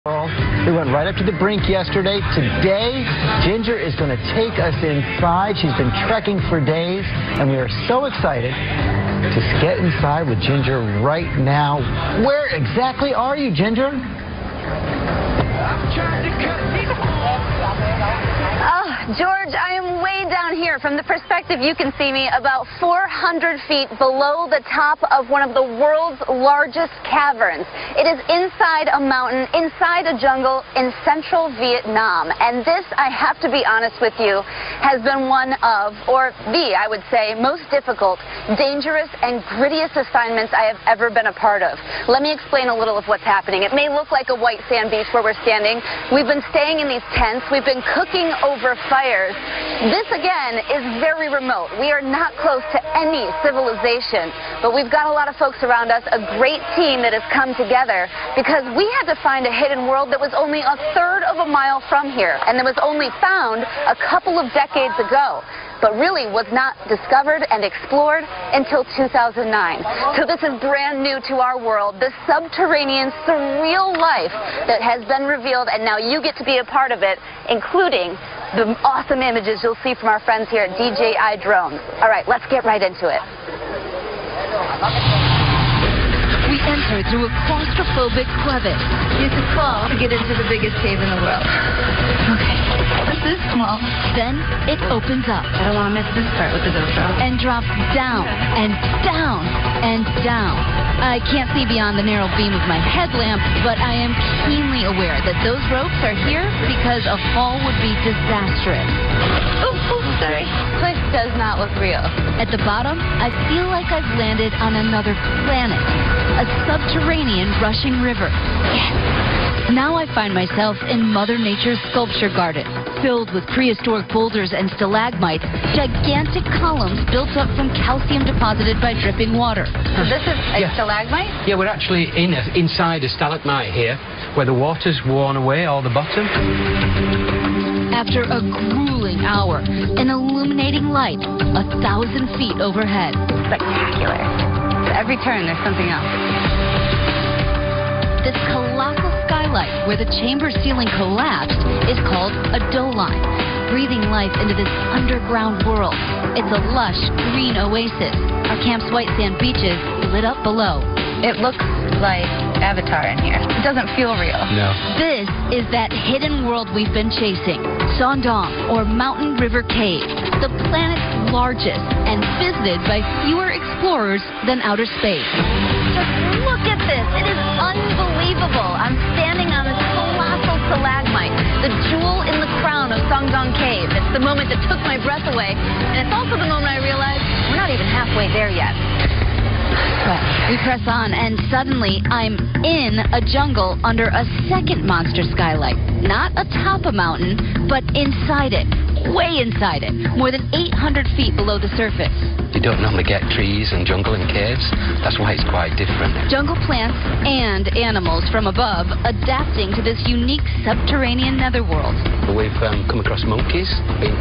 We went right up to the brink yesterday. Today, Ginger is going to take us inside. She's been trekking for days, and we are so excited to get inside with Ginger right now. Where exactly are you, Ginger? Oh, George, I am way down here. From the perspective you can see me, about 400 feet below the top of one of the world's largest caverns. It is inside a mountain, inside a jungle in central Vietnam. And this, I have to be honest with you, has been one of, or the, I would say, most difficult, dangerous, and grittiest assignments I have ever been a part of. Let me explain a little of what's happening. It may look like a white sand beach where we're standing. We've been staying in these tents. We've been cooking over fires. This, again, is very remote. We are not close to any civilization, but we've got a lot of folks around us, a great team that has come together because we had to find a hidden world that was only a third of a mile from here and that was only found a couple of decades ago, but really was not discovered and explored until 2009. So this is brand new to our world, the subterranean surreal life that has been revealed, and now you get to be a part of it, including the awesome images you'll see from our friends here at DJI Drones. All right, let's get right into it. We enter through a claustrophobic crevice. Use a claw to get into the biggest cave in the world. Okay. This is small. Then it opens up. I don't want to miss this part with the GoPro. And drops down and down and down. I can't see beyond the narrow beam of my headlamp, but I am keenly aware that those ropes are here because a fall would be disastrous. Oh, sorry. This place does not look real. At the bottom, I feel like I've landed on another planet. A subterranean rushing river. Yes! Now I find myself in Mother Nature's sculpture garden, filled with prehistoric boulders and stalagmites, gigantic columns built up from calcium deposited by dripping water. So this is a stalagmite? Yeah, we're actually inside a stalagmite here, where the water's worn away all the bottom. After a grueling hour, an illuminating light 1,000 feet overhead. Spectacular. So every turn, there's something else. This colossal skylight, where the chamber ceiling collapsed, is called a doline, breathing life into this underground world. It's a lush green oasis. Our camp's white sand beaches lit up below. It looks like Avatar in here. It doesn't feel real. No. This is that hidden world we've been chasing, Sondong, or Mountain River Cave, the planet's largest and visited by fewer explorers than outer space. Just look at this. It is unbelievable. I'm standing on this colossal stalagmite, the jewel in the crown of Sondong Cave. It's the moment that took my breath away, and it's also the moment I realized we're not even halfway there yet. But we press on, and suddenly I'm in a jungle under a second monster skylight. Not atop a mountain, but inside it. Way inside it. More than 800 feet below the surface. You don't normally get trees and jungle in caves. That's why it's quite different. Jungle plants and animals from above adapting to this unique subterranean netherworld. We've come across monkeys, been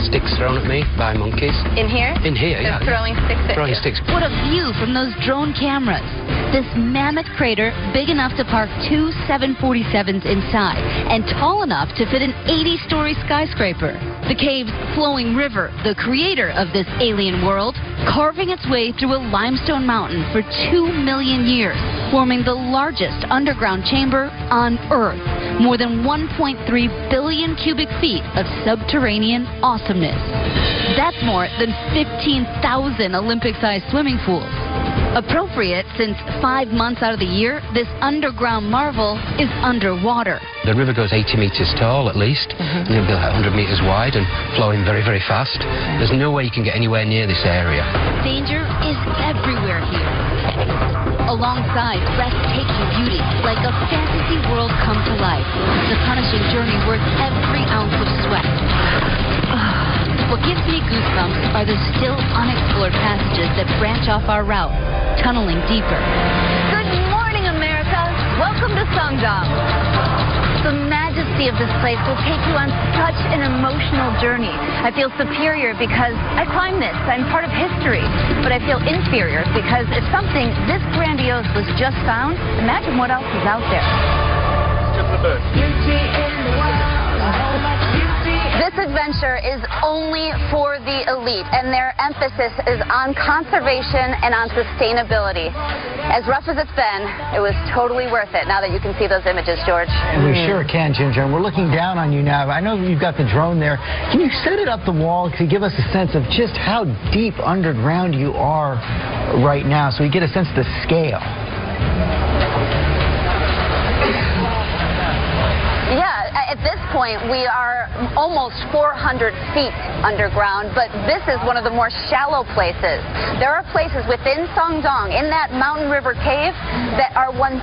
sticks thrown at me by monkeys. In here? In here, They're yeah. throwing sticks at Throwing you. sticks. What a view from those drone cameras. This mammoth crater big enough to park 2 747s inside and tall enough to fit an 80-story skyscraper. The cave's flowing river, the creator of this alien world, carving its way through a limestone mountain for 2 million years, forming the largest underground chamber on Earth. More than 1.3 billion cubic feet of subterranean awesomeness. That's more than 15,000 Olympic-sized swimming pools. Appropriate since 5 months out of the year, this underground marvel is underwater. The river goes 80 meters tall at least, and it'll be like 100 meters wide and flowing very, very fast. There's no way you can get anywhere near this area. Danger is everywhere here. Alongside breathtaking beauty, like a fantasy world come to life. The punishing journey worth every ounce of sweat. What gives me goosebumps are the still unexplored passages that branch off our route, tunneling deeper. Good morning, America. Welcome to Sondong. The majesty of this place will take you on such an emotional journey. I feel superior because I climbed this. I'm part of history. But I feel inferior because if something this grandiose was just found, imagine what else is out there. Just the bird. elite, and their emphasis is on conservation and on sustainability. As rough as it's been, it was totally worth it now that you can see those images, George. We sure can, Ginger. And we're looking down on you now. I know you've got the drone there. Can you set it up the wall to give us a sense of just how deep underground you are right now so we get a sense of the scale? Yeah, at this point, we are almost 400 feet underground, but this is one of the more shallow places. There are places within Songdong, in that mountain river cave, that are 1,000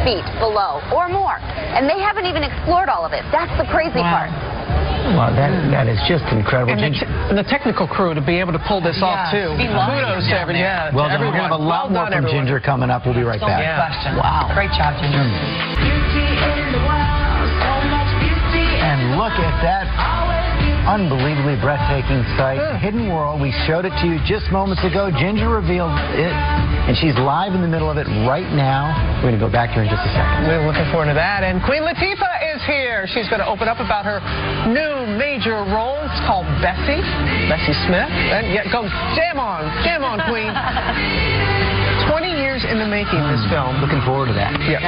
feet below or more. And they haven't even explored all of it. That's the crazy part. Well, that is just incredible. And the technical crew to be able to pull this off, too. Kudos to everyone. Yeah, well, we're going to have a lot more from Ginger coming up. We'll be right back. Wow. Great job, Ginger. And look at that unbelievably breathtaking sight. Hidden World. We showed it to you just moments ago. Ginger revealed it, and she's live in the middle of it right now. We're going to go back to her in just a second. We're looking forward to that. And Queen Latifah is here. She's going to open up about her new major role. It's called Bessie Smith. And yeah, go jam on, Queen. 20 years in the making, this film. Looking forward to that. Yeah.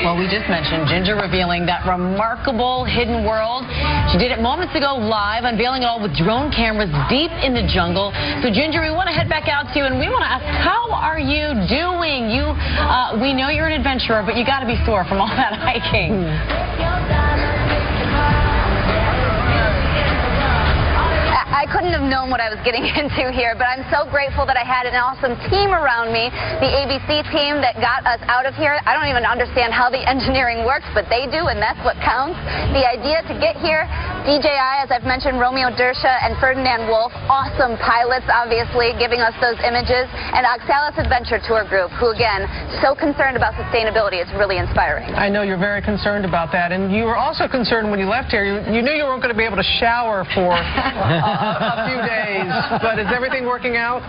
Well, we just mentioned Ginger revealing that remarkable hidden world. She did it moments ago live, unveiling it all with drone cameras deep in the jungle. So, Ginger, we want to head back out to you, and we want to ask, how are you doing? We know you're an adventurer, but you got to be sore from all that hiking. I couldn't have known what I was getting into here, but I'm so grateful that I had an awesome team around me. The ABC team that got us out of here. I don't even understand how the engineering works, but they do, and that's what counts. The idea to get here, DJI, as I've mentioned, Romeo Dersha and Ferdinand Wolf, awesome pilots, obviously, giving us those images, and Oxalis Adventure Tour Group, who, again, so concerned about sustainability. It's really inspiring. I know you're very concerned about that, and you were also concerned when you left here. You knew you weren't going to be able to shower for a few days, but is everything working out?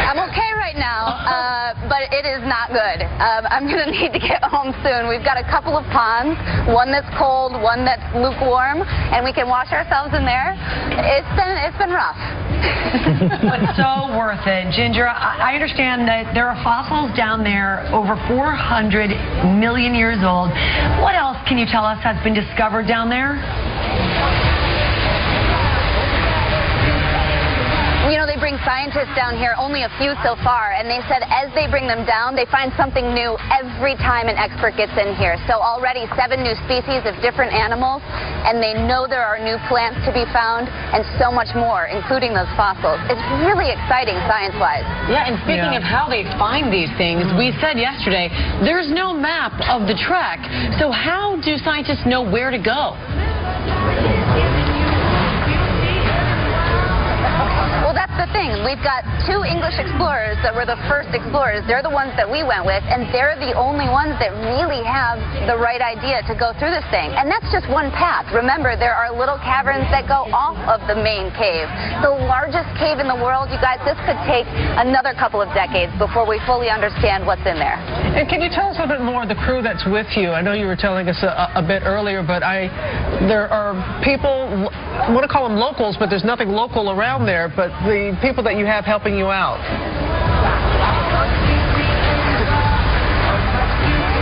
I'm okay right now, but it is not good. I'm going to need to get home soon. We've got a couple of ponds, one that's cold, one that's lukewarm, and we can wash ourselves in there. It's been rough. But so worth it. Ginger, I understand that there are fossils down there over 400 million years old. What else can you tell us has been discovered down there? You know, they bring scientists down here, only a few so far, and they said as they bring them down, they find something new every time an expert gets in here. So already 7 new species of different animals, and they know there are new plants to be found, and so much more, including those fossils. It's really exciting science-wise. Yeah, and speaking of how they find these things, we said yesterday, there's no map of the trek. So how do scientists know where to go? Well, that's the thing. We've got 2 English explorers that were the first explorers. They're the ones that we went with, and they're the only ones that really have the right idea to go through this thing. And that's just one path. Remember, there are little caverns that go off of the main cave. The largest cave in the world, you guys, this could take another couple of decades before we fully understand what's in there. And can you tell us a bit more of the crew that's with you? I know you were telling us a bit earlier, but there are people, I want to call them locals, but there's nothing local around there, but the people that you have helping you out.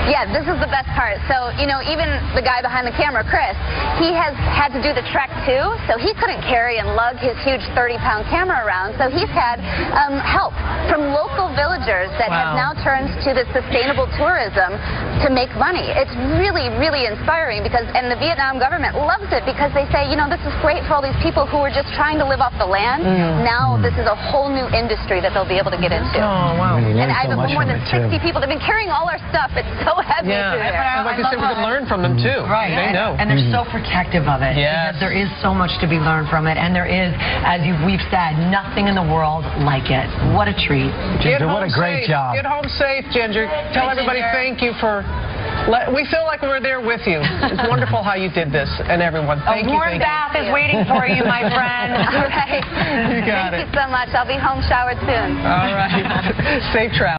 Yeah, this is the best part. So, you know, even the guy behind the camera, Chris, he has had to do the trek too, so he couldn't carry and lug his huge 30-pound camera around, so he's had help from local villagers that have now turned to the sustainable tourism to make money. It's really, really inspiring because, and the Vietnam government loves it because they say, you know, this is great for all these people who were just trying to live off the land. Now this is a whole new industry that they'll be able to get into. Oh, wow. And I've more than 60 people that have been carrying all our stuff. It's so heavy. Yeah, and like I said, we can learn from them too. Right. They know. And they're so protective of it. Yes. Because there is so much to be learned from it. And there is, as we've said, nothing in the world like it. What a treat. Ginger, what a great job. Get home safe, Ginger. Tell everybody thank you for... We feel like we're there with you. It's wonderful how you did this, and everyone. Thank you. A warm bath is waiting for you, my friend. All right. You got it. Thank you so much. I'll be home showered soon. All right. Safe travel.